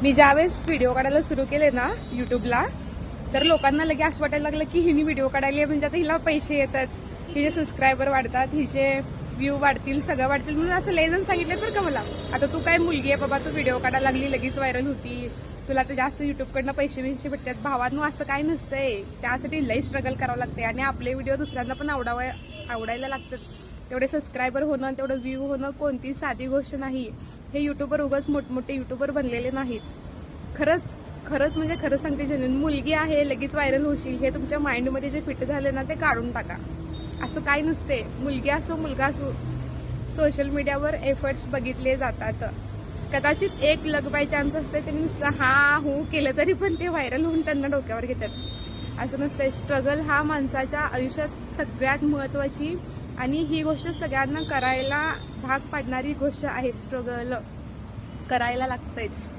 मी ज्यावेळेस व्हिडिओ काढायला सुरू केले ना युट्यूबला, तर लोकांना लगे असं वाटायला लागलं की हिने व्हिडिओ काढायला म्हणजे आता हिला पैसे येतात, हिचे सबस्क्रायबर वाढतात, हिचे व्ह्यू वाढतील, सगळं वाढतील म्हणून असं लेजन सांगितलं बरं का मला. आता तू काय मुलगी आहे बाबा, तू व्हिडिओ काढायला लागली लगेच व्हायरल होती, तुला तर जास्त युट्यूबकडनं पैसे भेटतात. भावांनो असं काय नसतंय, त्यासाठी लई स्ट्रगल करावं लागते आणि आपले व्हिडिओ दुसऱ्यांना पण आवडायला लागतात. तेवढे सबस्क्रायबर होणं, तेवढं व्ह्यू होणं कोणती साधी गोष्ट नाही. हे युट्यूबर उगाच मोठमोठे युट्यूबर बनलेले नाहीत. खरंच म्हणजे खरंच सांगते, जेन्युइन मुलगी आहे लगेच व्हायरल होशील हे तुमच्या माइंडमध्ये जे फिट झाले ना ते काढून टाका. असं काय नसते. मुलगी असो मुलगा असो, सोशल मीडियावर एफर्ट्स बघितले जातात. कदाचित एक लक बाय चान्स असते, त्यांनी नुसतं हा हो केलं तरी पण ते व्हायरल होऊन त्यांना डोक्यावर घेतात. असं नसतंय. स्ट्रगल हा माणसाच्या आयुष्यात सगळ्यात महत्त्वाची आणि ही गोष्ट सगळ्यांना करायला भाग पाडणारी गोष्ट आहे. स्ट्रगल करायला लागतंच.